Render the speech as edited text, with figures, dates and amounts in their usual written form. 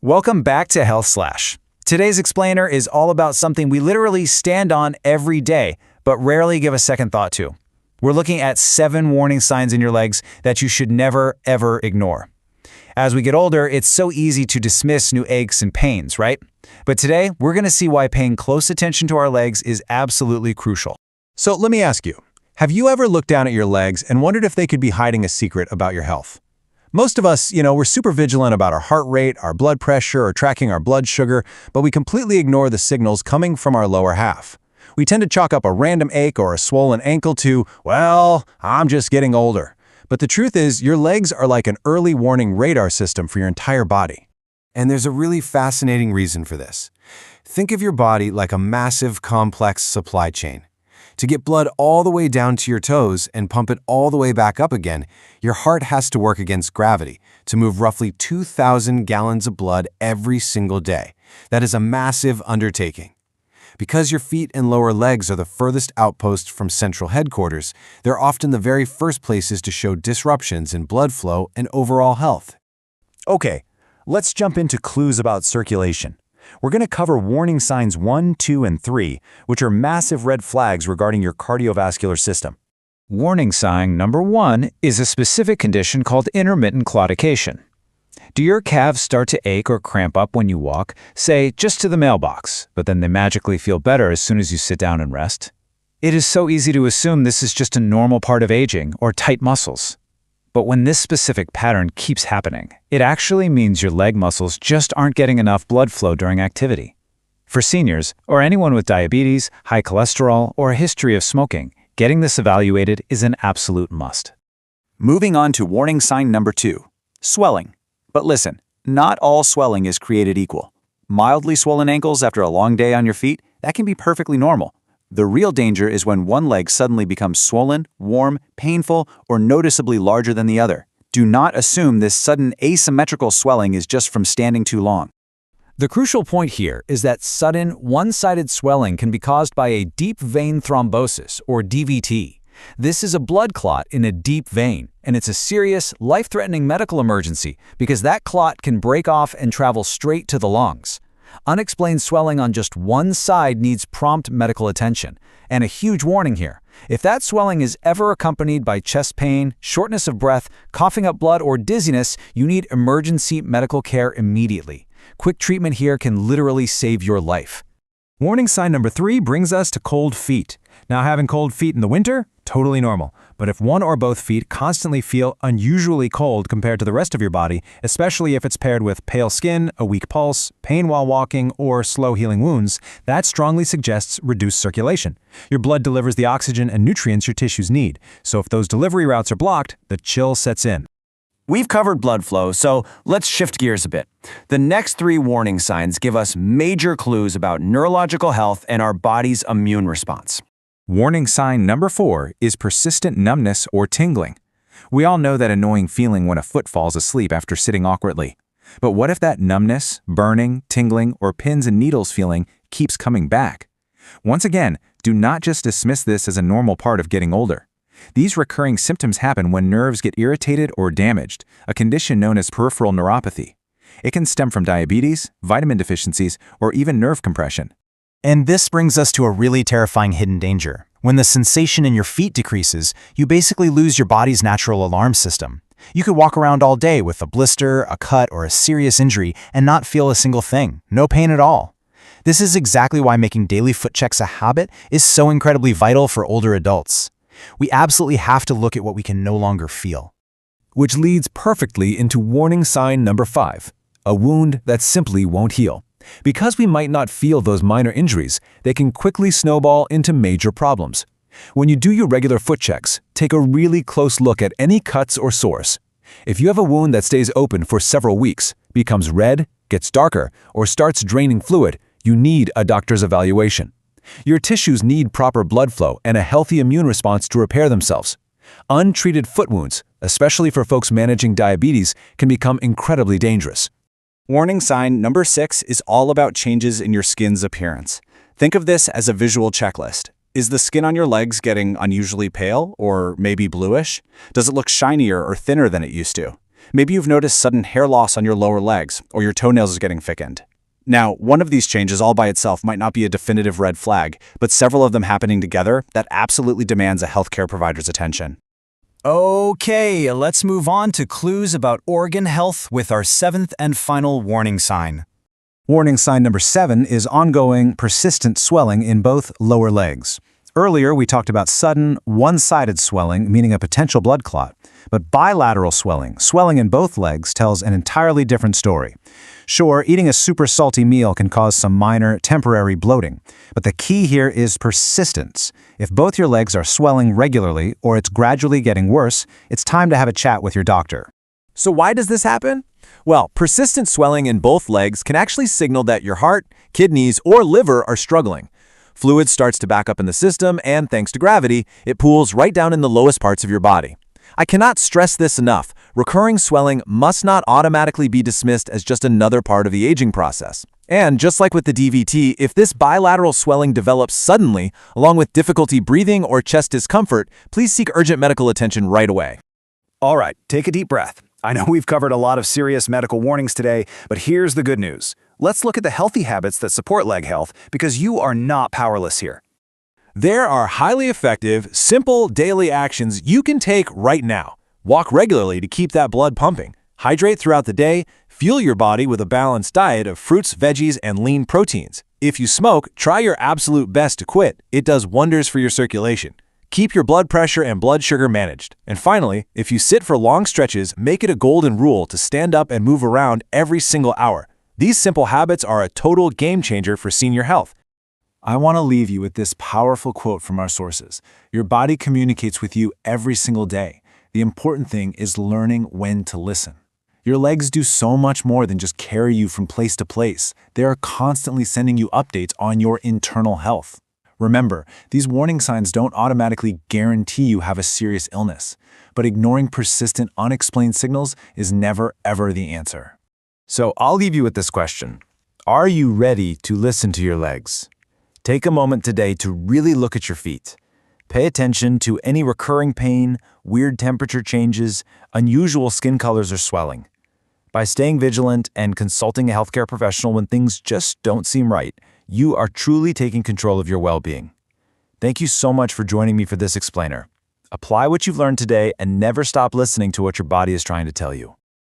Welcome back to Health Slash. Today's explainer is all about something we literally stand on every day, but rarely give a second thought to. We're looking at 7 warning signs in your legs that you should never, ever ignore. As we get older, it's so easy to dismiss new aches and pains, right? But today, we're going to see why paying close attention to our legs is absolutely crucial. So let me ask you, have you ever looked down at your legs and wondered if they could be hiding a secret about your health? Most of us, we're super vigilant about our heart rate, our blood pressure, or tracking our blood sugar, but we completely ignore the signals coming from our lower half. We tend to chalk up a random ache or a swollen ankle to, well, I'm just getting older. But the truth is, your legs are like an early warning radar system for your entire body. And there's a really fascinating reason for this. Think of your body like a massive, complex supply chain. To get blood all the way down to your toes and pump it all the way back up again, your heart has to work against gravity to move roughly 2,000 gallons of blood every single day. That is a massive undertaking. Because your feet and lower legs are the furthest outposts from central headquarters, they're often the very first places to show disruptions in blood flow and overall health. Okay, let's jump into clues about circulation. We're going to cover warning signs 1, 2, and 3, which are massive red flags regarding your cardiovascular system. Warning sign number 1 is a specific condition called intermittent claudication. Do your calves start to ache or cramp up when you walk, say just to the mailbox, but then they magically feel better as soon as you sit down and rest? It is so easy to assume this is just a normal part of aging or tight muscles. But when this specific pattern keeps happening, it actually means your leg muscles just aren't getting enough blood flow during activity. For seniors, or anyone with diabetes, high cholesterol, or a history of smoking, getting this evaluated is an absolute must. Moving on to warning sign number 2, swelling. But listen, not all swelling is created equal. Mildly swollen ankles after a long day on your feet, that can be perfectly normal. The real danger is when one leg suddenly becomes swollen, warm, painful, or noticeably larger than the other. Do not assume this sudden asymmetrical swelling is just from standing too long. The crucial point here is that sudden, one-sided swelling can be caused by a deep vein thrombosis, or DVT. This is a blood clot in a deep vein, and it's a serious, life-threatening medical emergency because that clot can break off and travel straight to the lungs. Unexplained swelling on just one side needs prompt medical attention. And a huge warning here. If that swelling is ever accompanied by chest pain, shortness of breath, coughing up blood, or dizziness, you need emergency medical care immediately. Quick treatment here can literally save your life. Warning sign number 3 brings us to cold feet. Now, having cold feet in the winter, totally normal. But if one or both feet constantly feel unusually cold compared to the rest of your body, especially if it's paired with pale skin, a weak pulse, pain while walking, or slow healing wounds, that strongly suggests reduced circulation. Your blood delivers the oxygen and nutrients your tissues need. So if those delivery routes are blocked, the chill sets in. We've covered blood flow, so let's shift gears a bit. The next 3 warning signs give us major clues about neurological health and our body's immune response. Warning sign number 4 is persistent numbness or tingling. We all know that annoying feeling when a foot falls asleep after sitting awkwardly. But what if that numbness, burning, tingling, or pins and needles feeling keeps coming back? Once again, do not just dismiss this as a normal part of getting older. These recurring symptoms happen when nerves get irritated or damaged, a condition known as peripheral neuropathy. It can stem from diabetes, vitamin deficiencies, or even nerve compression. And this brings us to a really terrifying hidden danger. When the sensation in your feet decreases, you basically lose your body's natural alarm system. You could walk around all day with a blister, a cut, or a serious injury and not feel a single thing, no pain at all. This is exactly why making daily foot checks a habit is so incredibly vital for older adults. We absolutely have to look at what we can no longer feel. Which leads perfectly into warning sign number 5, a wound that simply won't heal. Because we might not feel those minor injuries, they can quickly snowball into major problems. When you do your regular foot checks, take a really close look at any cuts or sores. If you have a wound that stays open for several weeks, becomes red, gets darker, or starts draining fluid, you need a doctor's evaluation. Your tissues need proper blood flow and a healthy immune response to repair themselves. Untreated foot wounds, especially for folks managing diabetes, can become incredibly dangerous. Warning sign number 6 is all about changes in your skin's appearance. Think of this as a visual checklist. Is the skin on your legs getting unusually pale or maybe bluish? Does it look shinier or thinner than it used to? Maybe you've noticed sudden hair loss on your lower legs, or your toenails are getting thickened. Now, one of these changes all by itself might not be a definitive red flag, but several of them happening together, that absolutely demands a healthcare provider's attention. Okay, let's move on to clues about organ health with our seventh and final warning sign. Warning sign number 7 is ongoing, persistent swelling in both lower legs. Earlier, we talked about sudden, one-sided swelling, meaning a potential blood clot. But bilateral swelling in both legs, tells an entirely different story. Sure, eating a super salty meal can cause some minor, temporary bloating. But the key here is persistence. If both your legs are swelling regularly, or it's gradually getting worse, it's time to have a chat with your doctor. So why does this happen? Well, persistent swelling in both legs can actually signal that your heart, kidneys, or liver are struggling. Fluid starts to back up in the system, and thanks to gravity, it pools right down in the lowest parts of your body. I cannot stress this enough. Recurring swelling must not automatically be dismissed as just another part of the aging process. And just like with the DVT, if this bilateral swelling develops suddenly, along with difficulty breathing or chest discomfort, please seek urgent medical attention right away. All right, take a deep breath. I know we've covered a lot of serious medical warnings today, but here's the good news. Let's look at the healthy habits that support leg health, because you are not powerless here. There are highly effective, simple daily actions you can take right now. Walk regularly to keep that blood pumping. Hydrate throughout the day. Fuel your body with a balanced diet of fruits, veggies, and lean proteins. If you smoke, try your absolute best to quit. It does wonders for your circulation. Keep your blood pressure and blood sugar managed. And finally, if you sit for long stretches, make it a golden rule to stand up and move around every single hour. These simple habits are a total game changer for senior health. I want to leave you with this powerful quote from our sources. Your body communicates with you every single day. The important thing is learning when to listen. Your legs do so much more than just carry you from place to place. They are constantly sending you updates on your internal health. Remember, these warning signs don't automatically guarantee you have a serious illness, but ignoring persistent, unexplained signals is never, ever the answer. So I'll leave you with this question. Are you ready to listen to your legs? Take a moment today to really look at your feet. Pay attention to any recurring pain, weird temperature changes, unusual skin colors, or swelling. By staying vigilant and consulting a healthcare professional when things just don't seem right, you are truly taking control of your well-being. Thank you so much for joining me for this explainer. Apply what you've learned today and never stop listening to what your body is trying to tell you.